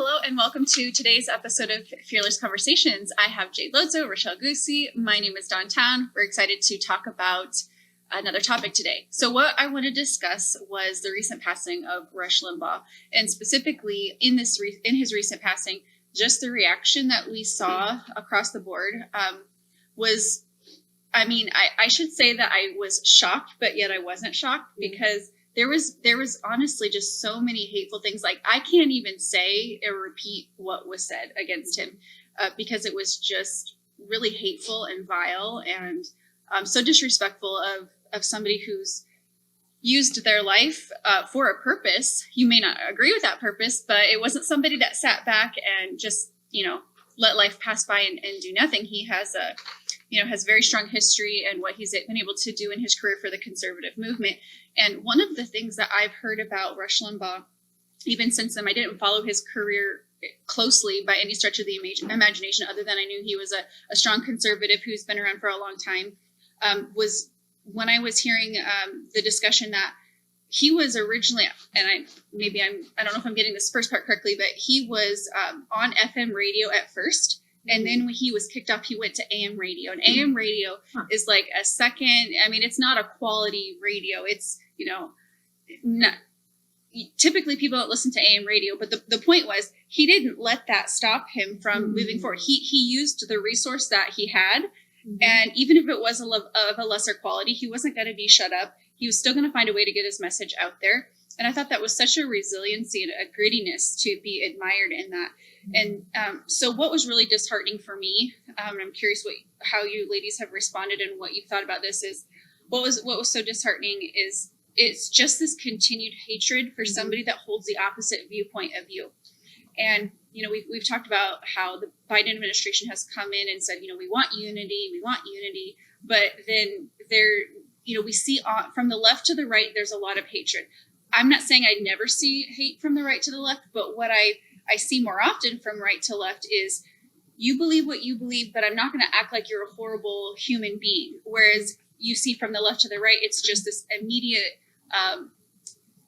Hello and welcome to today's episode of Fearless Conversations. I have Jade Lodzo, Rochelle Goosey. My name is Dawn Town. We're excited to talk about another topic today. So what I want to discuss was the recent passing of Rush Limbaugh, and specifically in his recent passing, just the reaction that we saw across the board was, I should say that I was shocked, but yet I wasn't shocked because there was honestly just so many hateful things. Like, I can't even say or repeat what was said against him because it was just really hateful and vile and so disrespectful of somebody who's used their life for a purpose. You may not agree with that purpose, but it wasn't somebody that sat back and just, let life pass by and do nothing. He has has very strong history and what he's been able to do in his career for the conservative movement. And one of the things that I've heard about Rush Limbaugh, even since then, I didn't follow his career closely by any stretch of the imagination, other than I knew he was a strong conservative who's been around for a long time, was when I was hearing the discussion that he was originally, and I don't know if I'm getting this first part correctly, but he was on FM radio at first. And then when he was kicked off, he went to AM radio. And AM radio is like a second, it's not a quality radio. It's, not, typically people don't listen to AM radio. But the point was, he didn't let that stop him from moving forward. He used the resource that he had. Mm-hmm. And even if it was of a lesser quality, he wasn't going to be shut up. He was still going to find a way to get his message out there. And I thought that was such a resiliency and a grittiness to be admired in that. And so what was really disheartening for me, and I'm curious how you ladies have responded and what you've thought about this, is what was so disheartening is it's just this continued hatred for somebody that holds the opposite viewpoint of you. And, we've talked about how the Biden administration has come in and said, we want unity. But then we see from the left to the right, there's a lot of hatred. I'm not saying I never see hate from the right to the left, but what I see more often from right to left is you believe what you believe, but I'm not going to act like you're a horrible human being. Whereas you see from the left to the right, it's just this immediate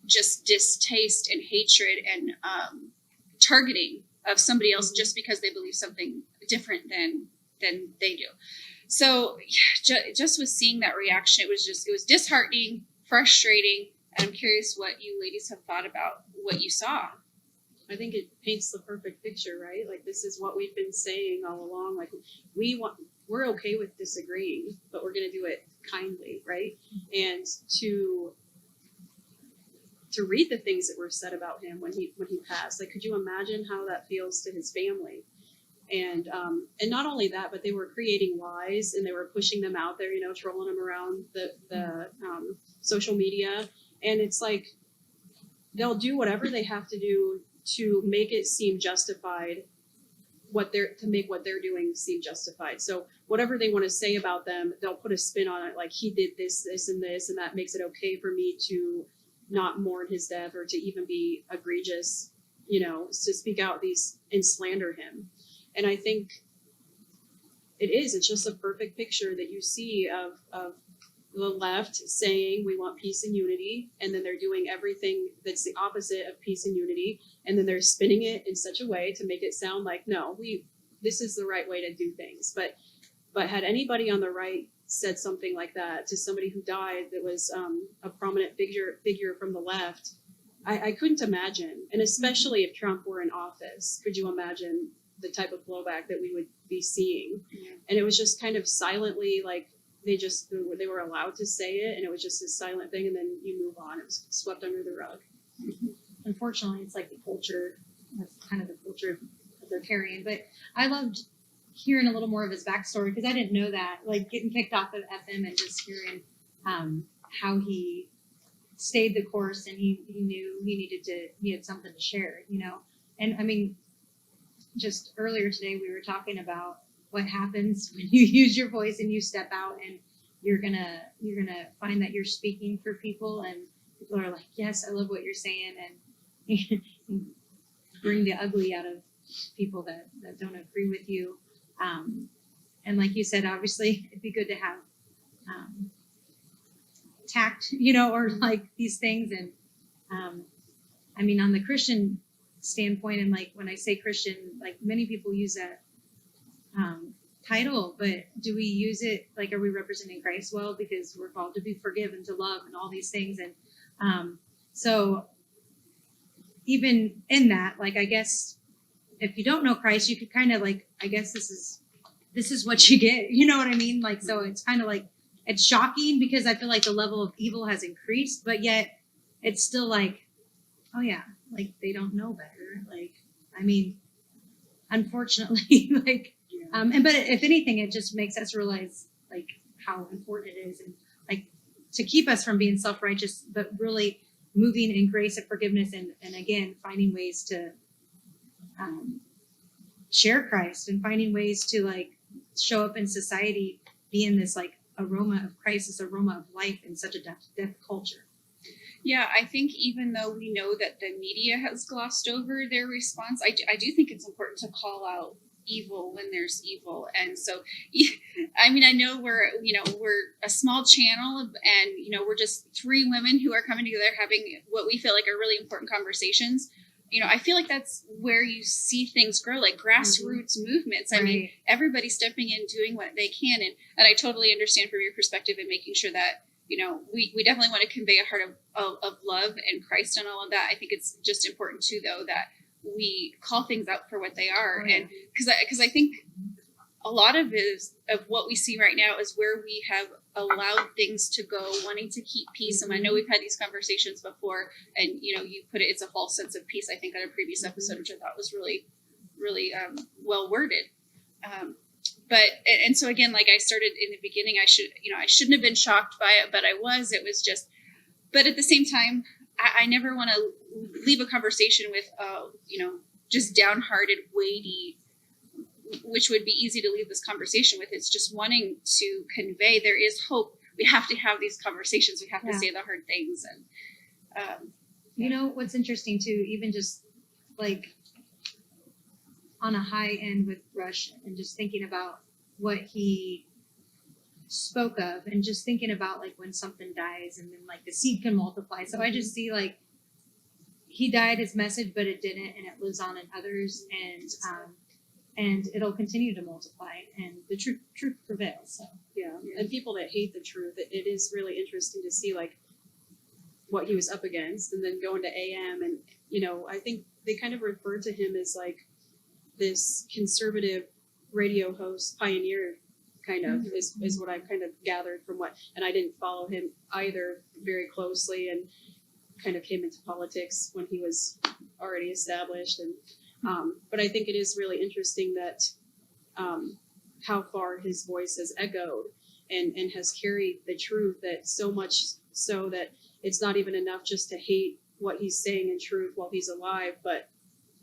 just distaste and hatred and targeting of somebody else just because they believe something different than they do. So just with seeing that reaction, it was disheartening, frustrating. And I'm curious what you ladies have thought about what you saw. I think it paints the perfect picture, right? Like, this is what we've been saying all along. Like, we're okay with disagreeing, but we're going to do it kindly, right? And to read the things that were said about him when he passed, like, could you imagine how that feels to his family? And not only that, but they were creating lies and they were pushing them out there, trolling them around the social media. And it's like, they'll do whatever they have to do to make it seem justified, to make what they're doing seem justified. So whatever they want to say about them, they'll put a spin on it. Like, he did this, and that makes it okay for me to not mourn his death or to even be egregious, to speak out and slander him. And I think it's just a perfect picture that you see of the left saying we want peace and unity, and then they're doing everything that's the opposite of peace and unity, and then they're spinning it in such a way to make it sound like, no, this is the right way to do things. But had anybody on the right said something like that to somebody who died that was a prominent figure from the left, I couldn't imagine. And especially if Trump were in office, could you imagine the type of blowback that we would be seeing? Yeah. And it was just kind of silently, like, they were allowed to say it, and it was just a silent thing, and then you move on. It was swept under the rug. Unfortunately, it's like the culture. That's kind of the culture that they're carrying. But I loved hearing a little more of his backstory, because I didn't know that. Like, getting kicked off of FM and just hearing how he stayed the course, and he knew he had something to share, And just earlier today we were talking about what happens when you use your voice and you step out, and you're gonna find that you're speaking for people, and people are like, yes, I love what you're saying, and bring the ugly out of people that don't agree with you. And like you said, obviously it'd be good to have tact, or like these things. And on the Christian standpoint, and like when I say Christian, like many people use that title, but do we use it like, are we representing Christ well? Because we're called to be forgiven, to love, and all these things. And so even in that, like, I guess if you don't know Christ, you could kind of like, I guess this is what you get. You know what I mean? Like, so it's kind of like, it's shocking because I feel like the level of evil has increased, but yet it's still like, oh yeah, like they don't know better. Like, I mean, unfortunately, like, but if anything, it just makes us realize like how important it is, and like to keep us from being self-righteous, but really moving in grace and forgiveness, and again, finding ways to share Christ, and finding ways to like show up in society, being this like aroma of Christ, this aroma of life in such a deaf culture. Yeah, I think even though we know that the media has glossed over their response, I do think it's important to call out evil when there's evil. And so, I mean, I know we're a small channel, and, we're just three women who are coming together having what we feel like are really important conversations. I feel like that's where you see things grow, like grassroots movements. I mean, everybody's stepping in, doing what they can. And I totally understand from your perspective and making sure that, we definitely want to convey a heart of love and Christ and all of that. I think it's just important too, though, that we call things out for what they are. And because I think a lot of what we see right now is where we have allowed things to go, wanting to keep peace. And I know we've had these conversations before, and you put it's a false sense of peace, I think, on a previous episode, which I thought was really, really well worded. And so again, like I started in the beginning, I shouldn't have been shocked by it, but I was. It was just, but at the same time, I never want to leave a conversation with, just downhearted, weighty, which would be easy to leave this conversation with. It's just wanting to convey there is hope. We have to have these conversations. We have to say the hard things. And what's interesting too, even just like on a high end with Rush, and just thinking about what he spoke of, and just thinking about like when something dies and then like the seed can multiply. So I just see like he died his message, but it didn't, and it lives on in others, and it'll continue to multiply, and the truth prevails. So yeah. And people that hate the truth, it is really interesting to see like what he was up against, and then going to AM, and I think they kind of referred to him as like this conservative radio host pioneer, kind of is what I kind of gathered from and I didn't follow him either very closely, and kind of came into politics when he was already established. And but I think it is really interesting that how far his voice has echoed and has carried the truth, that so much so that it's not even enough just to hate what he's saying in truth while he's alive, but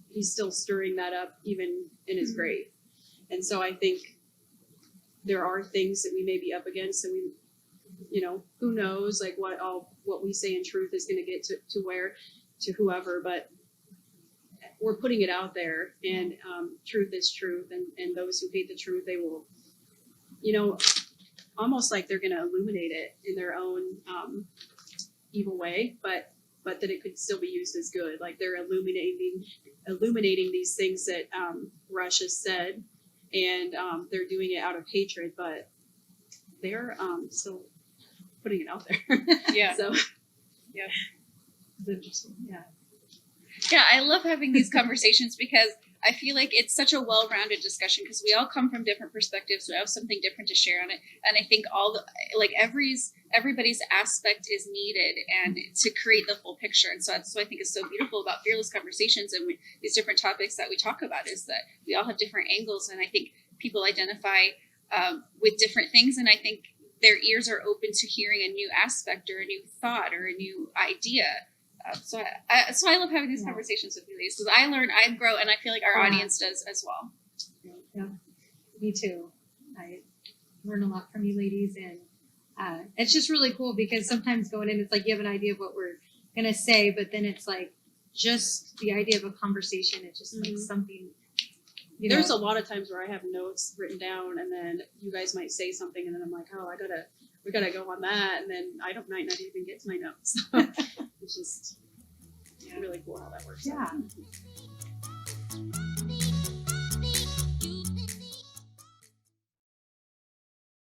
he's still stirring that up even in his grave. And so I think there are things that we may be up against, and we, who knows, like what we say in truth is going to get to whoever, but we're putting it out there, and truth is truth, and those who hate the truth, they will, almost like they're going to illuminate it in their own evil way, but that it could still be used as good. Like they're illuminating these things that Rush has said, and they're doing it out of hatred, but they're still putting it out there. Yeah. So yeah, it's interesting. Yeah, I love having these conversations because I feel like it's such a well-rounded discussion, because we all come from different perspectives. We have something different to share on it, and I think everybody's aspect is needed, and to create the full picture. And so that's what I think is so beautiful about Fearless Conversations and these different topics that we talk about, is that we all have different angles, and I think people identify with different things, and I think their ears are open to hearing a new aspect or a new thought or a new idea. So I love having these conversations with you ladies, because I learn, I grow, and I feel like our audience does as well. Yeah, me too. I learn a lot from you ladies, and it's just really cool, because sometimes going in, it's like you have an idea of what we're gonna say, but then it's like just the idea of a conversation. It just makes something. There's a lot of times where I have notes written down, and then you guys might say something, and then I'm like, oh, we gotta go on that, and then might not even get to my notes. It's just really really cool how that works. Yeah. out.